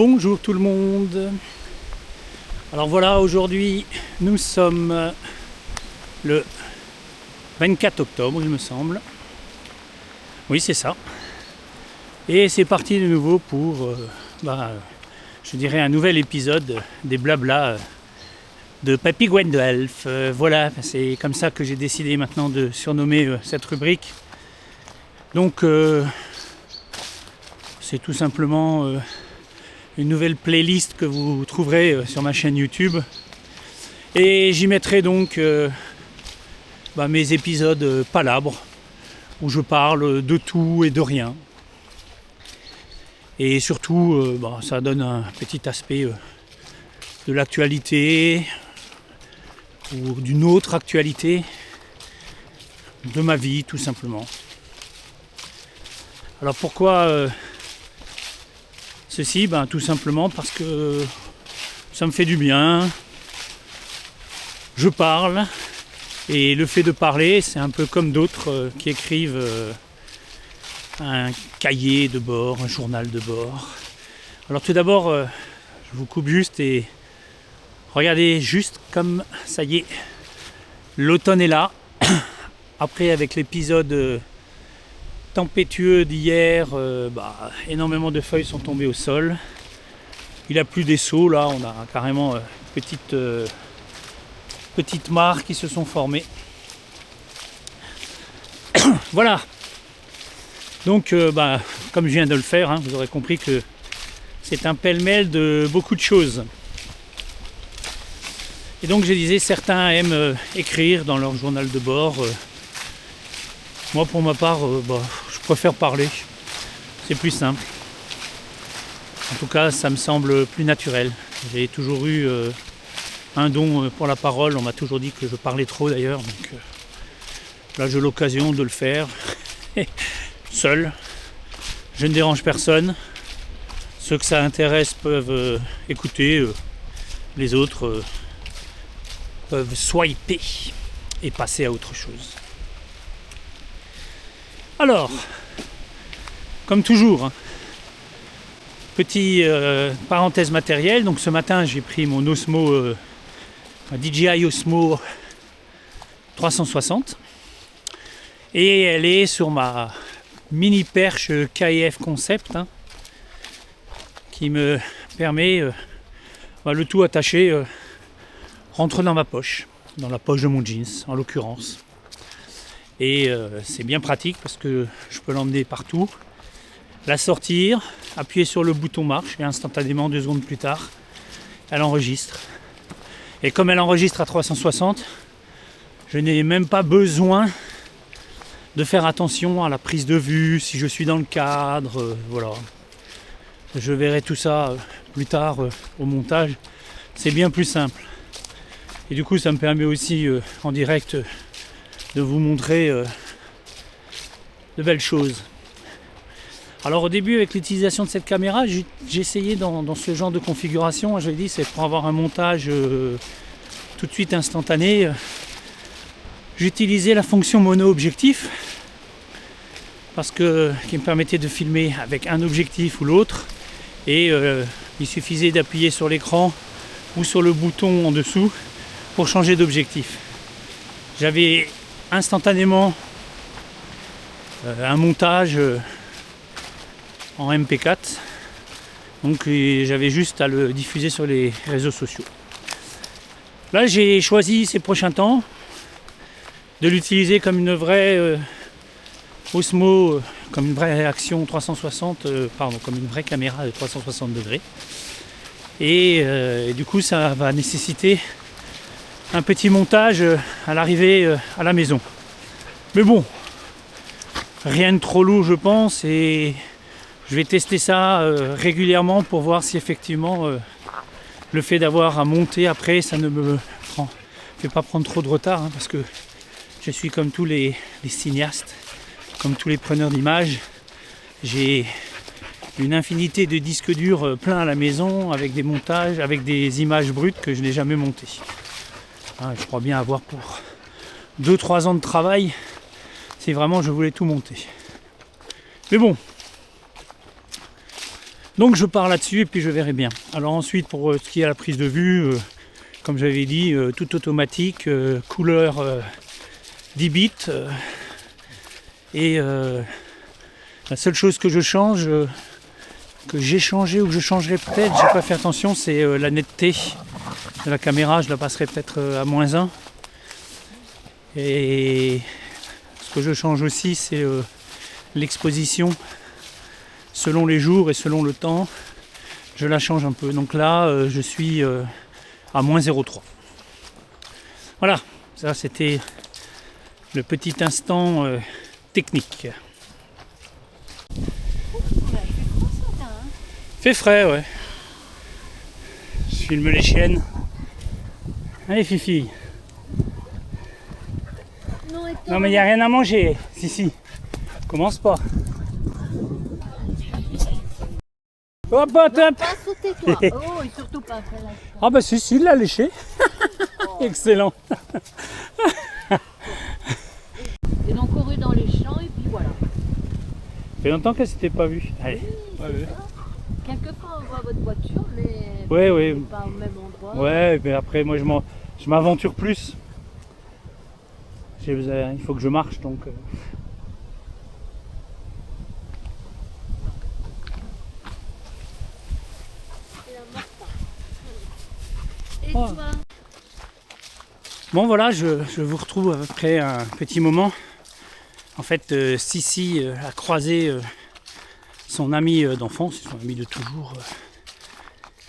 Bonjour tout le monde. Alors voilà, aujourd'hui nous sommes le 24 octobre il me semble. Oui c'est ça. Et c'est parti de nouveau pour je dirais un nouvel épisode des blablas de Papy Gwendelf. Voilà, c'est comme ça que j'ai décidé maintenant de surnommer cette rubrique. Donc c'est tout simplement une nouvelle playlist que vous trouverez sur ma chaîne YouTube. Et j'y mettrai donc mes épisodes palabres où je parle de tout et de rien. Et surtout, ça donne un petit aspect de l'actualité ou d'une autre actualité de ma vie tout simplement. Alors pourquoi ceci ? Tout simplement parce que ça me fait du bien. Je parle et le fait de parler, c'est un peu comme d'autres qui écrivent un cahier de bord, un journal de bord. Alors tout d'abord, je vous coupe juste et regardez juste comme ça y est, l'automne est là. Après avec l'épisode tempétueux d'hier, énormément de feuilles sont tombées au sol. Il a plu des seaux, là on a carrément petites mares qui se sont formées. Voilà. Donc comme je viens de le faire, vous aurez compris que c'est un pêle-mêle de beaucoup de choses. Et donc je disais, certains aiment écrire dans leur journal de bord. Moi pour ma part, je préfère parler. C'est plus simple. En tout cas, ça me semble plus naturel. J'ai toujours eu un don pour la parole. On m'a toujours dit que je parlais trop d'ailleurs. Donc là j'ai l'occasion de le faire. Seul. Je ne dérange personne. Ceux que ça intéresse peuvent écouter. Les autres peuvent swiper et passer à autre chose. Alors, comme toujours, petit parenthèse matérielle. Donc ce matin, j'ai pris mon Osmo, un DJI Osmo 360, et elle est sur ma mini perche KF Concept, qui me permet, le tout attaché, rentre dans ma poche, dans la poche de mon jeans en l'occurrence. Et c'est bien pratique parce que je peux l'emmener partout, la sortir, appuyer sur le bouton marche et instantanément 2 secondes plus tard elle enregistre. Et comme elle enregistre à 360, je n'ai même pas besoin de faire attention à la prise de vue, si je suis dans le cadre, voilà. Je verrai tout ça plus tard au montage, c'est bien plus simple. Et du coup ça me permet aussi en direct de vous montrer de belles choses. Alors au début, avec l'utilisation de cette caméra, j'ai essayé dans ce genre de configuration, je l'ai dit, c'est pour avoir un montage tout de suite instantané. J'utilisais la fonction mono-objectif qui me permettait de filmer avec un objectif ou l'autre, et il suffisait d'appuyer sur l'écran ou sur le bouton en dessous pour changer d'objectif. J'avais instantanément un montage en MP4, donc j'avais juste à le diffuser sur les réseaux sociaux. Là j'ai choisi ces prochains temps de l'utiliser comme une vraie Osmo, comme une vraie action 360, comme une vraie caméra de 360 degrés, et du coup ça va nécessiter un petit montage à l'arrivée à la maison. Mais bon, rien de trop lourd je pense, et je vais tester ça régulièrement pour voir si effectivement le fait d'avoir à monter après, ça ne me fait pas prendre trop de retard, parce que je suis comme tous les cinéastes, comme tous les preneurs d'images. J'ai une infinité de disques durs pleins à la maison avec des montages, avec des images brutes que je n'ai jamais montées. Je crois bien avoir pour 2-3 ans de travail si vraiment je voulais tout monter. Mais bon, Donc je pars là-dessus et puis je verrai bien. Alors ensuite pour ce qui est à la prise de vue, comme j'avais dit, tout automatique, couleur 10 bits. Et la seule chose que je change, que j'ai changé ou que je changerai peut-être, j'ai pas fait attention, c'est la netteté de la caméra. Je la passerai peut-être à -1. Et ce que je change aussi, c'est l'exposition. Selon les jours et selon le temps, je la change un peu. Donc là, je suis à -0,3. Voilà, ça c'était le petit instant technique. Fait frais, ouais. Je filme les chiennes. Allez, Fifi. Non, mais il n'y a rien à manger. Si. Commence pas. Hop, hop, hop. Pas sauter toi. Oh, et surtout pas après la. Ah bah si, il l'a léché. Excellent. Ils ont couru dans les champs et puis voilà. Ça fait longtemps qu'elle s'était pas vue. Allez. Ouais. Quelquefois on voit votre voiture, mais Ouais. pas au même endroit. Ouais, mais après moi je m'aventure plus. Il faut que je marche donc. Et toi? Bon voilà, je vous retrouve après un petit moment. En fait, Sissi a croisé son ami d'enfance, son ami de toujours,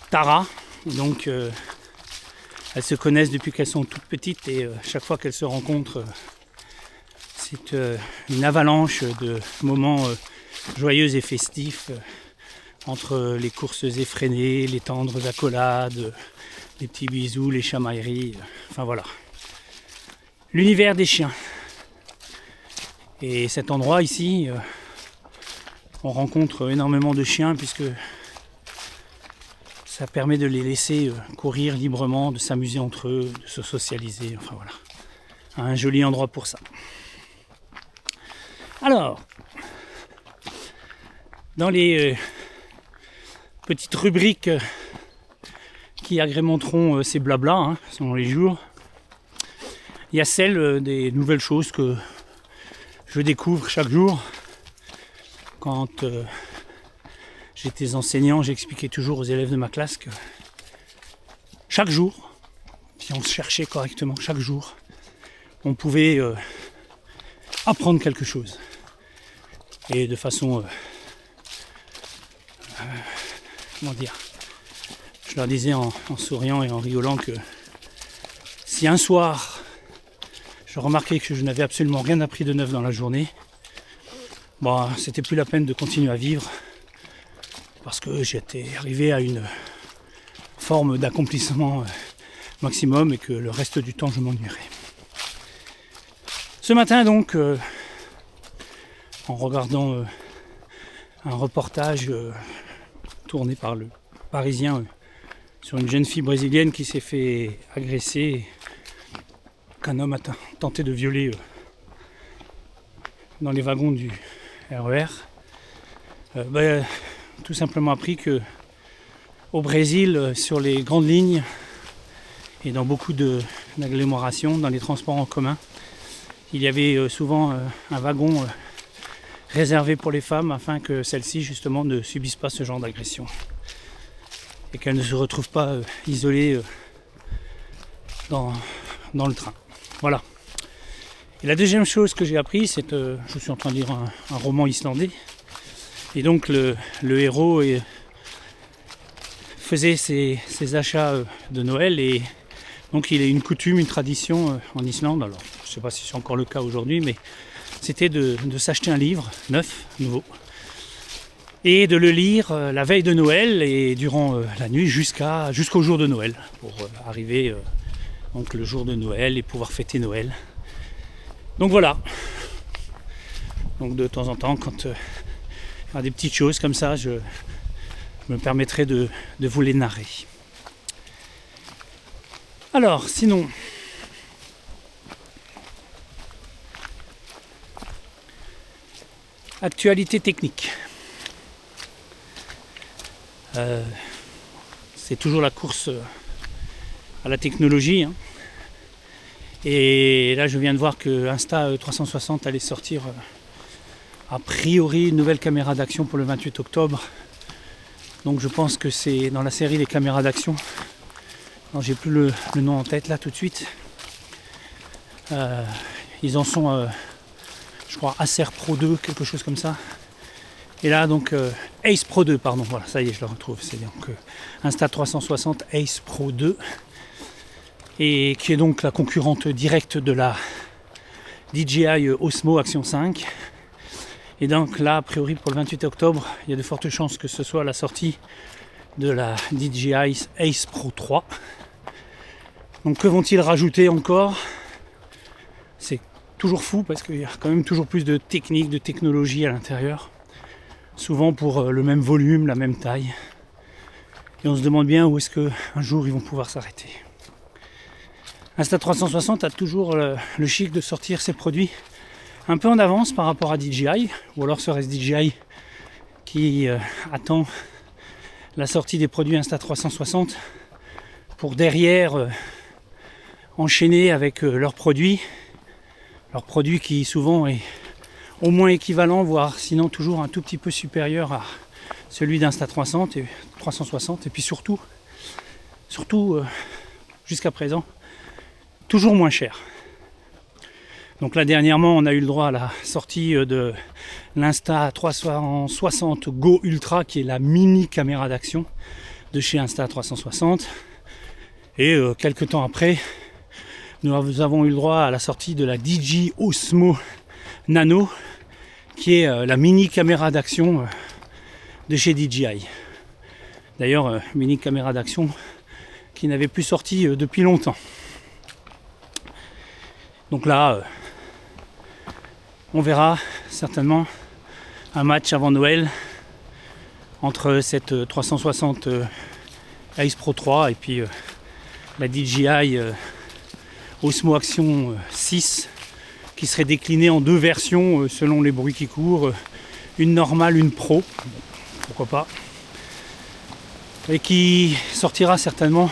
Tara. Donc elles se connaissent depuis qu'elles sont toutes petites et chaque fois qu'elles se rencontrent, c'est une avalanche de moments joyeux et festifs entre les courses effrénées, les tendres accolades, les petits bisous, les chamailleries, enfin voilà. L'univers des chiens. Et cet endroit ici, on rencontre énormément de chiens puisque ça permet de les laisser courir librement, de s'amuser entre eux, de se socialiser, enfin voilà. Un joli endroit pour ça. Alors, dans les petites rubriques qui agrémenteront ces blablas, selon les jours, il y a celle des nouvelles choses que je découvre chaque jour. Quand j'étais enseignant, j'expliquais toujours aux élèves de ma classe que chaque jour, si on se cherchait correctement, chaque jour, on pouvait apprendre quelque chose. Et de façon, comment dire, je leur disais en souriant et en rigolant que si un soir, je remarquais que je n'avais absolument rien appris de neuf dans la journée, bon, c'était plus la peine de continuer à vivre parce que j'étais arrivé à une forme d'accomplissement maximum et que le reste du temps je m'ennuierais. Ce matin donc, en regardant un reportage tourné par le Parisien sur une jeune fille brésilienne qui s'est fait agresser, qu'un homme a tenté de violer dans les wagons du RER, tout simplement appris que au Brésil, sur les grandes lignes et dans beaucoup d'agglomérations, dans les transports en commun, il y avait souvent un wagon réservé pour les femmes afin que celles-ci justement ne subissent pas ce genre d'agression et qu'elles ne se retrouvent pas isolées dans le train. Voilà. Et la deuxième chose que j'ai appris, c'est que je suis en train de lire un roman islandais. Et donc le héros faisait ses achats de Noël et donc il y a une coutume, une tradition en Islande. Alors je ne sais pas si c'est encore le cas aujourd'hui, mais c'était de s'acheter un livre neuf, nouveau, et de le lire la veille de Noël et durant la nuit jusqu'au jour de Noël pour arriver donc le jour de Noël et pouvoir fêter Noël. Donc voilà. Donc de temps en temps, quand il y a des petites choses comme ça, je me permettrai de vous les narrer. Alors, sinon, actualité technique. C'est toujours la course à la technologie, hein. Et là je viens de voir que Insta360 allait sortir a priori une nouvelle caméra d'action pour le 28 octobre. Donc je pense que c'est dans la série des caméras d'action. Alors j'ai plus le nom en tête là tout de suite. Ils en sont je crois Acer Pro 2, quelque chose comme ça. Et là donc Ace Pro 2, pardon, voilà, ça y est, je le retrouve. C'est donc Insta360 Ace Pro 2. Et qui est donc la concurrente directe de la DJI Osmo Action 5. Et donc là, a priori pour le 28 octobre, il y a de fortes chances que ce soit la sortie de la DJI Ace Pro 3. Donc que vont-ils rajouter encore? C'est toujours fou parce qu'il y a quand même toujours plus de technique, de technologie à l'intérieur. Souvent pour le même volume, la même taille. Et on se demande bien où est-ce qu'un jour ils vont pouvoir s'arrêter. Insta360 a toujours le chic de sortir ses produits un peu en avance par rapport à DJI, ou alors serait-ce DJI qui attend la sortie des produits Insta360 pour derrière enchaîner avec leurs produits qui souvent est au moins équivalent, voire sinon toujours un tout petit peu supérieur à celui d'Insta360 et 360, et puis surtout jusqu'à présent toujours moins cher. Donc là dernièrement on a eu le droit à la sortie de l'Insta360 Go Ultra, qui est la mini caméra d'action de chez Insta360, et quelques temps après nous avons eu le droit à la sortie de la DJI Osmo Nano, qui est la mini caméra d'action de chez DJI. D'ailleurs mini caméra d'action qui n'avait plus sorti depuis longtemps. Donc là, on verra certainement un match avant Noël entre cette 360 Ace Pro 3 et puis la DJI Osmo Action 6, qui serait déclinée en deux versions selon les bruits qui courent, une normale, une pro, pourquoi pas, et qui sortira certainement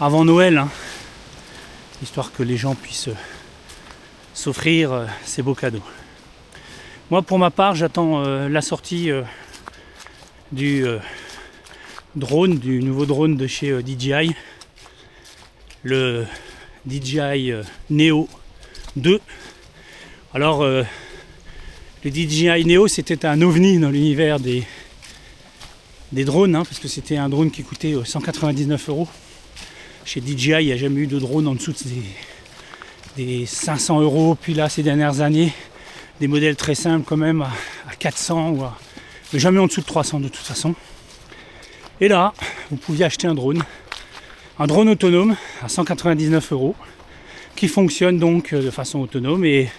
avant Noël, hein, histoire que les gens puissent s'offrir ces beaux cadeaux. Moi pour ma part j'attends la sortie du drone, du nouveau drone de chez DJI, le DJI Neo 2. Alors le DJI Neo c'était un ovni dans l'univers des drones, hein, parce que c'était un drone qui coûtait 199 €. Chez DJI, il n'y a jamais eu de drone en dessous des 500 €. Puis là, ces dernières années, des modèles très simples quand même à 400 mais jamais en dessous de 300 de toute façon. Et là, vous pouviez acheter un drone autonome à 199 €, qui fonctionne donc de façon autonome et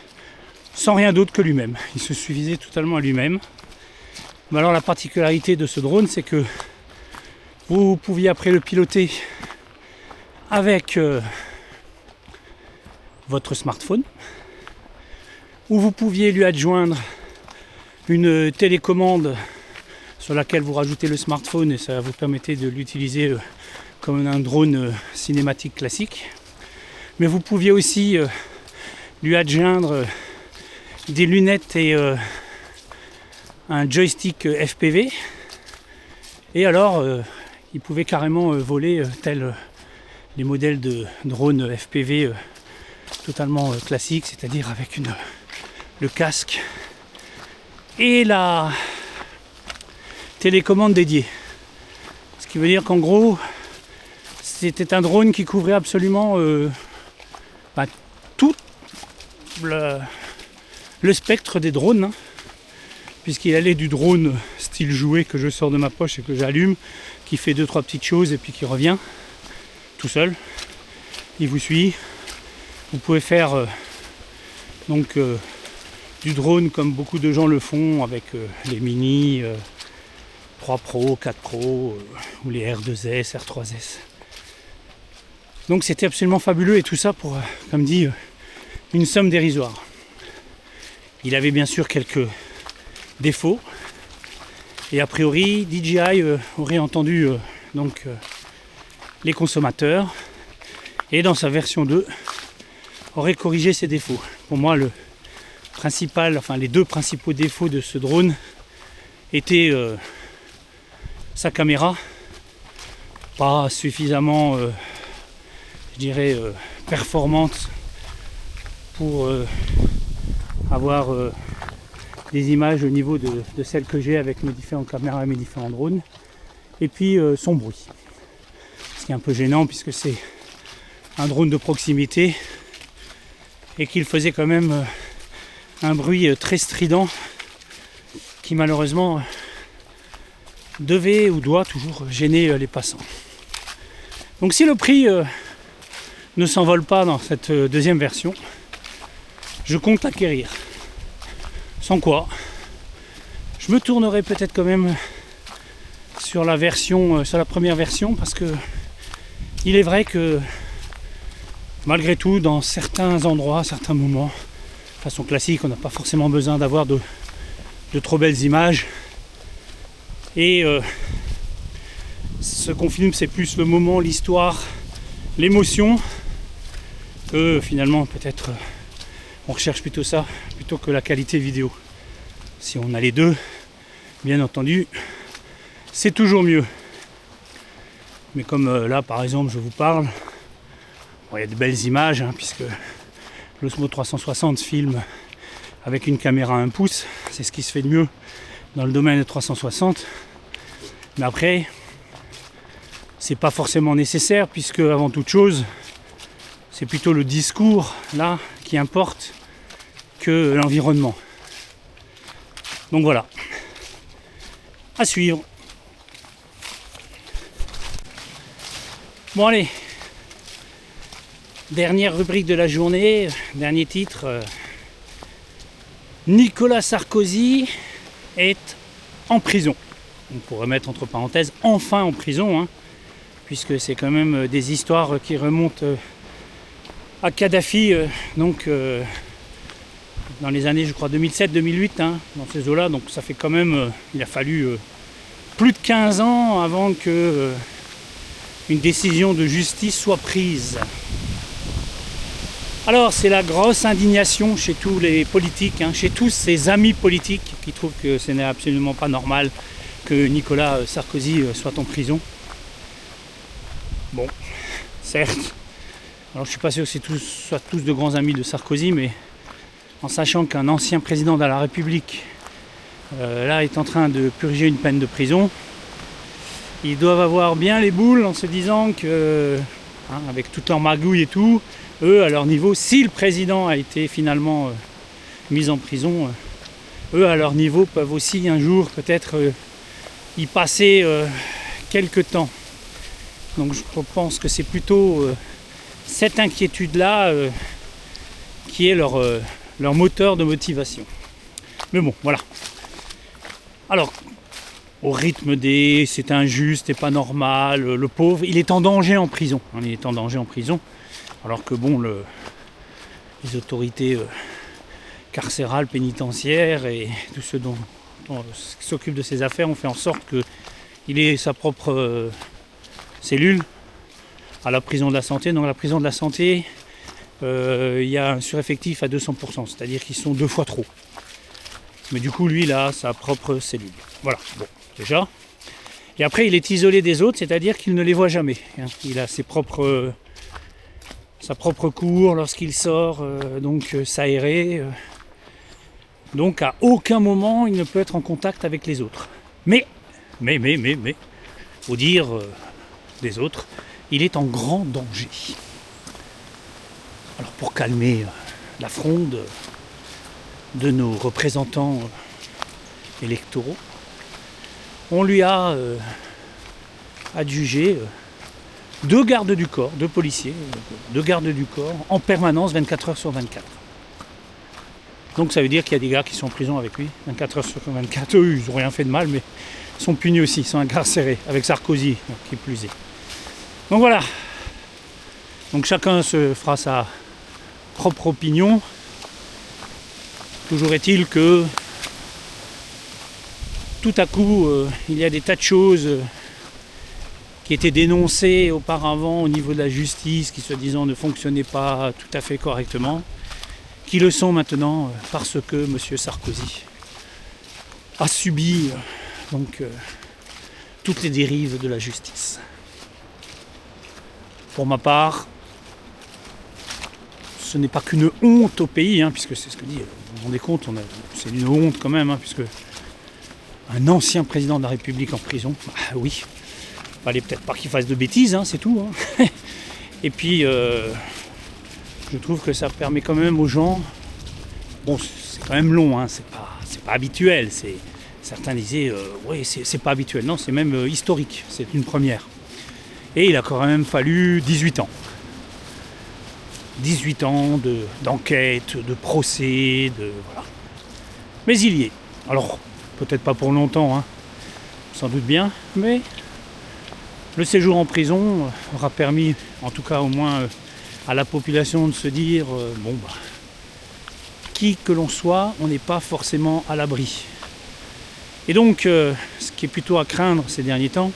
sans rien d'autre que lui-même. Il se suffisait totalement à lui-même. Mais alors la particularité de ce drone, c'est que vous pouviez après le piloter avec votre smartphone, ou vous pouviez lui adjoindre une télécommande sur laquelle vous rajoutez le smartphone et ça vous permettait de l'utiliser comme un drone cinématique classique. Mais vous pouviez aussi lui adjoindre des lunettes et un joystick FPV, et alors il pouvait carrément voler tel les modèles de drones FPV totalement classiques, c'est-à-dire avec le casque et la télécommande dédiée. Ce qui veut dire qu'en gros, c'était un drone qui couvrait absolument tout le spectre des drones, hein, puisqu'il allait du drone style jouet que je sors de ma poche et que j'allume, qui fait 2-3 petites choses et puis qui revient tout seul, il vous suit. Vous pouvez faire du drone comme beaucoup de gens le font avec les Mini 3 Pro, 4 Pro ou les R2S, R3S. Donc c'était absolument fabuleux, et tout ça pour, comme dit, une somme dérisoire. Il avait bien sûr quelques défauts, Et a priori, DJI aurait entendu les consommateurs et dans sa version 2 aurait corrigé ses défauts. Pour moi, les deux principaux défauts de ce drone étaient sa caméra, pas suffisamment, performante pour avoir des images au niveau de celles que j'ai avec mes différentes caméras et mes différents drones. Et puis son bruit. Ce qui est un peu gênant puisque c'est un drone de proximité et qu'il faisait quand même un bruit très strident qui malheureusement devait ou doit toujours gêner les passants. Donc si le prix ne s'envole pas dans cette deuxième version, je compte l'acquérir. Sans quoi, je me tournerai peut-être quand même sur la première version, parce que il est vrai que malgré tout, dans certains endroits, certains moments, de façon classique, on n'a pas forcément besoin d'avoir de trop belles images. Et ce qu'on filme, c'est plus le moment, l'histoire, l'émotion, que finalement peut-être on recherche plutôt ça, plutôt que la qualité vidéo. Si on a les deux, bien entendu, c'est toujours mieux. Mais comme là par exemple je vous parle, il y a de belles images, puisque l'Osmo 360 filme avec une caméra à 1 pouce, c'est ce qui se fait de mieux dans le domaine de 360. Mais après, c'est pas forcément nécessaire, puisque avant toute chose, c'est plutôt le discours là qui importe que l'environnement. Donc voilà, à suivre. Bon allez, dernière rubrique de la journée, dernier titre. Nicolas Sarkozy est en prison. On pourrait mettre entre parenthèses enfin en prison, puisque c'est quand même des histoires qui remontent à Kadhafi, dans les années, je crois, 2007-2008, dans ces eaux-là. Donc ça fait quand même, il a fallu plus de 15 ans avant que une décision de justice soit prise. Alors c'est la grosse indignation chez tous les politiques, chez tous ces amis politiques qui trouvent que ce n'est absolument pas normal que Nicolas Sarkozy soit en prison. Bon, certes. Alors je ne suis pas sûr que soient tous de grands amis de Sarkozy, mais en sachant qu'un ancien président de la République là est en train de purger une peine de prison, ils doivent avoir bien les boules en se disant que, avec toute leur magouille et tout, eux à leur niveau, si le président a été finalement mis en prison, eux à leur niveau peuvent aussi un jour peut-être y passer quelques temps. Donc je pense que c'est plutôt cette inquiétude-là qui est leur moteur de motivation. Mais bon, voilà. Alors, au rythme des c'est injuste, c'est pas normal, le pauvre, il est en danger en prison. Il est en danger en prison. Alors que bon, les autorités carcérales, pénitentiaires et tous ceux qui s'occupent de ces affaires ont fait en sorte qu'il ait sa propre cellule à la prison de la Santé. Donc la prison de la Santé, il y a un sureffectif à 200%, c'est-à-dire qu'ils sont 2 fois trop. Mais du coup, lui, il a sa propre cellule. Voilà, bon, déjà. Et après, il est isolé des autres, c'est-à-dire qu'il ne les voit jamais. Il a sa propre cour lorsqu'il sort, donc s'aérer. Donc à aucun moment, il ne peut être en contact avec les autres. Mais, au dire des autres, il est en grand danger. Alors pour calmer la fronde de nos représentants électoraux, on lui a adjugé 2 gardes du corps, 2 policiers, 2 gardes du corps en permanence 24 heures sur 24. Donc ça veut dire qu'il y a des gars qui sont en prison avec lui 24 heures sur 24. Eux, ils n'ont rien fait de mal, mais ils sont punis aussi, ils sont incarcérés, avec Sarkozy qui plus est. Donc voilà. Donc chacun se fera sa propre opinion. Toujours est-il que tout à coup, il y a des tas de choses qui étaient dénoncées auparavant au niveau de la justice, qui soi-disant ne fonctionnaient pas tout à fait correctement, qui le sont maintenant parce que M. Sarkozy a subi toutes les dérives de la justice. Pour ma part, ce n'est pas qu'une honte au pays, puisque c'est ce que dit, vous vous rendez compte, c'est une honte quand même, puisque un ancien président de la République en prison, oui, fallait peut-être pas qu'il fasse de bêtises, c'est tout. Et puis, je trouve que ça permet quand même aux gens, bon, c'est quand même long, c'est pas habituel, certains disaient, oui, c'est pas habituel, non, c'est même historique, c'est une première. Et il a quand même fallu 18 ans. 18 ans d'enquête, de procès, voilà. Mais il y est. Alors, peut-être pas pour longtemps, sans doute bien, mais le séjour en prison aura permis, en tout cas au moins à la population de se dire, qui que l'on soit, on n'est pas forcément à l'abri. Et donc, ce qui est plutôt à craindre ces derniers temps,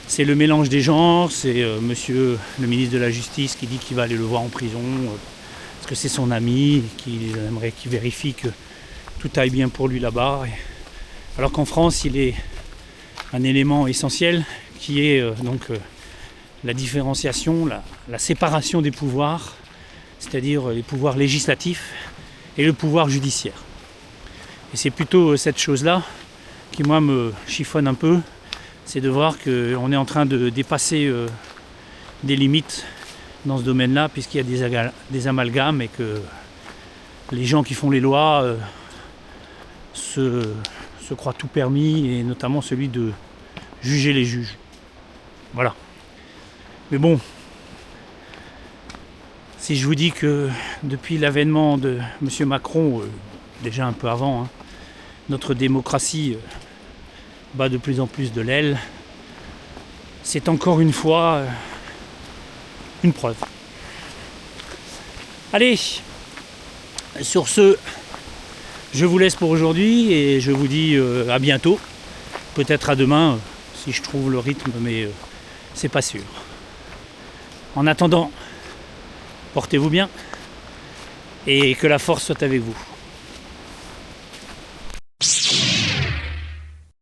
c'est le mélange des genres, c'est monsieur le ministre de la Justice qui dit qu'il va aller le voir en prison, parce que c'est son ami, qu'il aimerait qu'il vérifie que tout aille bien pour lui là-bas. Alors qu'en France, il est un élément essentiel qui est la différenciation, la séparation des pouvoirs, c'est-à-dire les pouvoirs législatifs et le pouvoir judiciaire. Et c'est plutôt cette chose-là qui, moi, me chiffonne un peu, c'est de voir qu'on est en train de dépasser des limites dans ce domaine-là, puisqu'il y a des amalgames et que les gens qui font les lois se croient tout permis, et notamment celui de juger les juges. Voilà. Mais bon, si je vous dis que depuis l'avènement de M. Macron, déjà un peu avant, notre démocratie bat de plus en plus de l'aile, c'est encore une fois une preuve. Allez, sur ce, je vous laisse pour aujourd'hui et je vous dis à bientôt, peut-être à demain si je trouve le rythme, mais c'est pas sûr. En attendant, portez-vous bien et que la force soit avec vous.